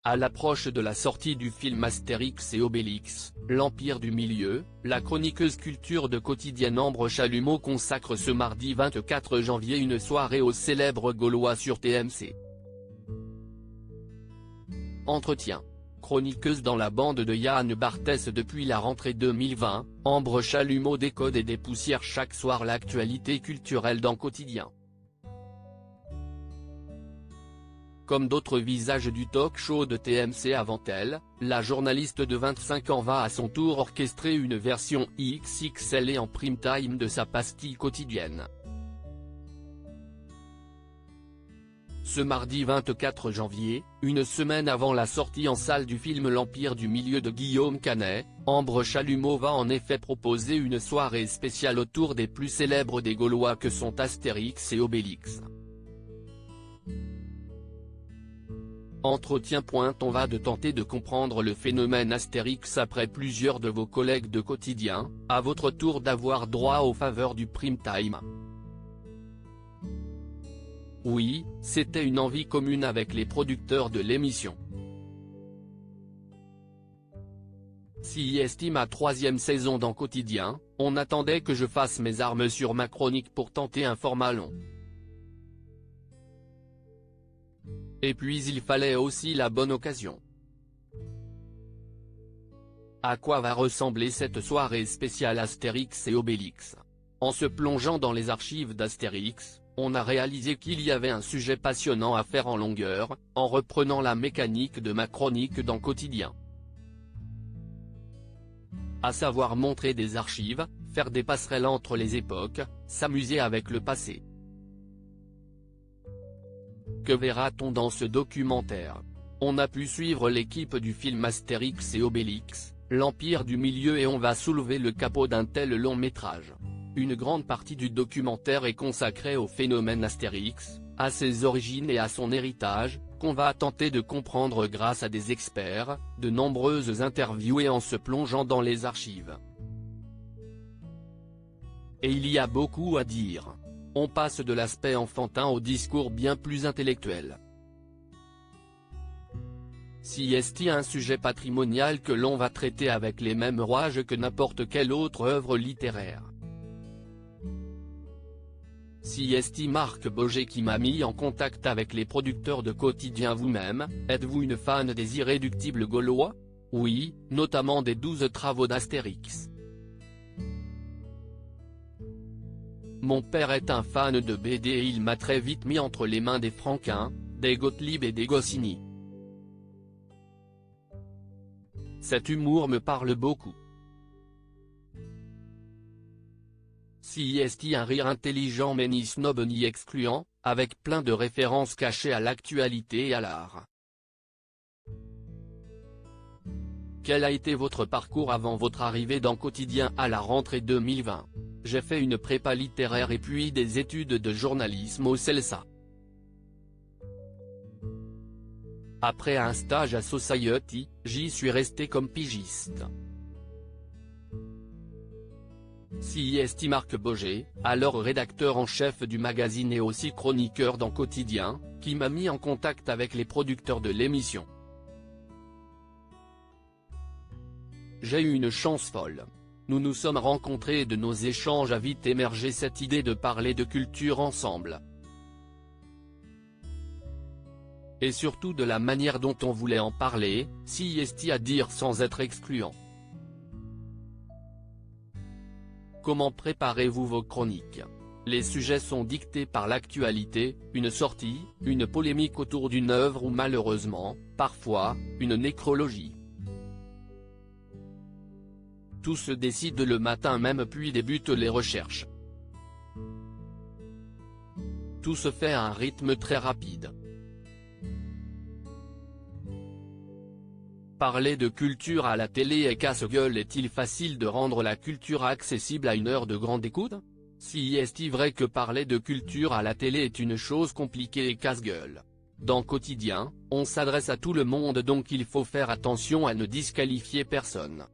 À l'approche de la sortie du film Astérix et Obélix, l'Empire du Milieu, la chroniqueuse culture de Quotidien Ambre Chalumeau consacre ce mardi 24 janvier une soirée aux célèbres Gaulois sur TMC. Entretien. Chroniqueuse dans la bande de Yann Barthès depuis la rentrée 2020, Ambre Chalumeau décode et dépoussière chaque soir l'actualité culturelle dans Quotidien. Comme d'autres visages du talk-show de TMC avant elle, la journaliste de 25 ans va à son tour orchestrer une version XXL et en prime time de sa pastille quotidienne. Ce mardi 24 janvier, une semaine avant la sortie en salle du film L'Empire du Milieu de Guillaume Canet, Ambre Chalumeau va en effet proposer une soirée spéciale autour des plus célèbres des Gaulois que sont Astérix et Obélix. Entretien. On va tenter de comprendre le phénomène Astérix après plusieurs de vos collègues de Quotidien, à votre tour d'avoir droit aux faveurs du prime time. Oui, c'était une envie commune avec les producteurs de l'émission. Si est ma 3e saison dans Quotidien, on attendait que je fasse mes armes sur ma chronique pour tenter un format long. Et puis il fallait aussi la bonne occasion. À quoi va ressembler cette soirée spéciale Astérix et Obélix? En se plongeant dans les archives d'Astérix, on a réalisé qu'il y avait un sujet passionnant à faire en longueur, en reprenant la mécanique de ma chronique dans Quotidien. À savoir montrer des archives, faire des passerelles entre les époques, s'amuser avec le passé. Que verra-t-on dans ce documentaire? On a pu suivre l'équipe du film Astérix et Obélix, l'Empire du Milieu, et on va soulever le capot d'un tel long métrage. Une grande partie du documentaire est consacrée au phénomène Astérix, à ses origines et à son héritage, qu'on va tenter de comprendre grâce à des experts, de nombreuses interviews et en se plongeant dans les archives. Et il y a beaucoup à dire. On passe de l'aspect enfantin au discours bien plus intellectuel. Si est un sujet patrimonial que l'on va traiter avec les mêmes rouages que n'importe quelle autre œuvre littéraire. Si est Marc Boger qui m'a mis en contact avec les producteurs de Quotidien. Vous-même, êtes-vous une fan des irréductibles Gaulois? Oui, notamment des 12 travaux d'Astérix. Mon père est un fan de BD et il m'a très vite mis entre les mains des Franquin, des Gottlieb et des Goscinny. Cet humour me parle beaucoup. Si est un rire intelligent mais ni snob ni excluant, avec plein de références cachées à l'actualité et à l'art. Quel a été votre parcours avant votre arrivée dans Quotidien à la rentrée 2020? J'ai fait une prépa littéraire et puis des études de journalisme au CELSA. Après un stage à Society, j'y suis resté comme pigiste. Si est Marc Boger, alors rédacteur en chef du magazine et aussi chroniqueur dans Quotidien, qui m'a mis en contact avec les producteurs de l'émission. J'ai eu une chance folle. Nous nous sommes rencontrés et de nos échanges a vite émergé cette idée de parler de culture ensemble. Et surtout de la manière dont on voulait en parler, si est à dire sans être excluant. Comment préparez-vous vos chroniques? Les sujets sont dictés par l'actualité, une sortie, une polémique autour d'une œuvre ou malheureusement, parfois, une nécrologie. Tout se décide le matin même puis débutent les recherches. Tout se fait à un rythme très rapide. Parler de culture à la télé est casse-gueule. Est-il facile de rendre la culture accessible à une heure de grande écoute? Si est-il vrai que parler de culture à la télé est une chose compliquée et casse-gueule? Dans Quotidien, on s'adresse à tout le monde donc il faut faire attention à ne disqualifier personne.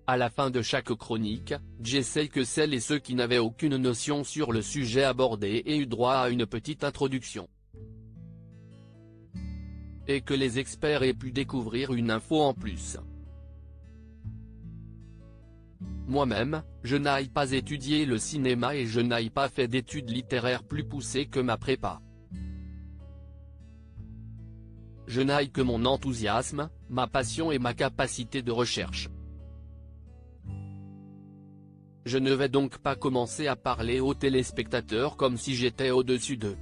À la fin de chaque chronique, j'essaie que celles et ceux qui n'avaient aucune notion sur le sujet abordé aient eu droit à une petite introduction. et que les experts aient pu découvrir une info en plus. Moi-même, je n'aille pas étudier le cinéma et je n'aille pas fait d'études littéraires plus poussées que ma prépa. Je n'aille que mon enthousiasme, ma passion et ma capacité de recherche. Je ne vais donc pas commencer à parler aux téléspectateurs comme si j'étais au-dessus d'eux.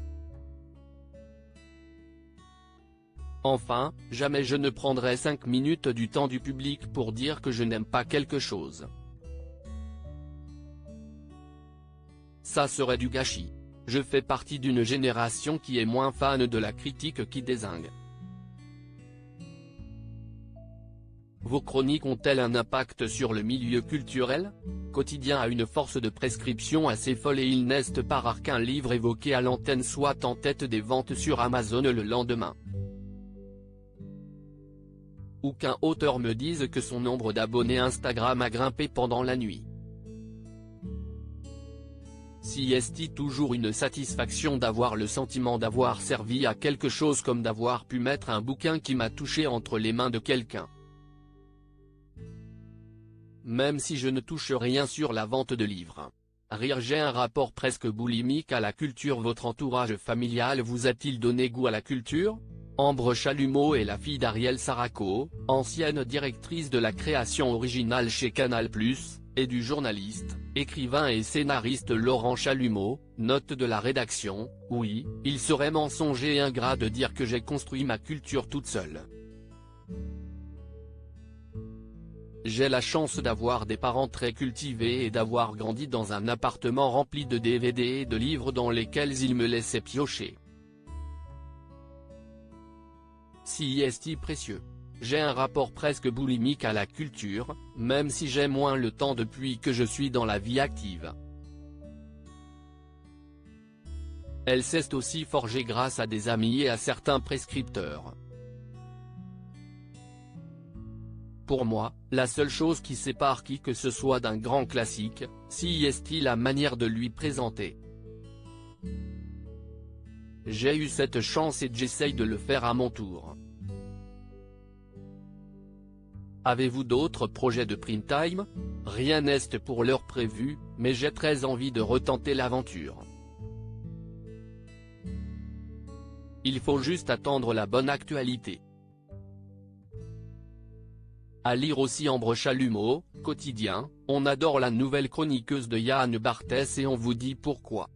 Enfin, jamais je ne prendrai 5 minutes du temps du public pour dire que je n'aime pas quelque chose. Ça serait du gâchis. Je fais partie d'une génération qui est moins fan de la critique qui dézingue. Vos chroniques ont-elles un impact sur le milieu culturel ? Quotidien a une force de prescription assez folle et il n'est pas rare qu'un livre évoqué à l'antenne soit en tête des ventes sur Amazon le lendemain. Ou qu'un auteur me dise que son nombre d'abonnés Instagram a grimpé pendant la nuit. Si est-il toujours une satisfaction d'avoir le sentiment d'avoir servi à quelque chose comme d'avoir pu mettre un bouquin qui m'a touché entre les mains de quelqu'un. Même si je ne touche rien sur la vente de livres. Rire, j'ai un rapport presque boulimique à la culture. Votre entourage familial vous a-t-il donné goût à la culture ? Ambre Chalumeau est la fille d'Ariel Saraco, ancienne directrice de la création originale chez Canal+, et du journaliste, écrivain et scénariste Laurent Chalumeau. Note de la rédaction: oui, il serait mensonger et ingrat de dire que j'ai construit ma culture toute seule. J'ai la chance d'avoir des parents très cultivés et d'avoir grandi dans un appartement rempli de DVD et de livres dans lesquels ils me laissaient piocher. Si est précieux. J'ai un rapport presque boulimique à la culture, même si j'ai moins le temps depuis que je suis dans la vie active. Elle s'est aussi forgée grâce à des amis et à certains prescripteurs. Pour moi, la seule chose qui sépare qui que ce soit d'un grand classique, si est la manière de lui présenter. J'ai eu cette chance et j'essaye de le faire à mon tour. Avez-vous d'autres projets de prime time ? Rien n'est pour l'heure prévu, mais j'ai très envie de retenter l'aventure. Il faut juste attendre la bonne actualité. À lire aussi Ambre Chalumeau, Quotidien, on adore la nouvelle chroniqueuse de Yann Barthès et on vous dit pourquoi.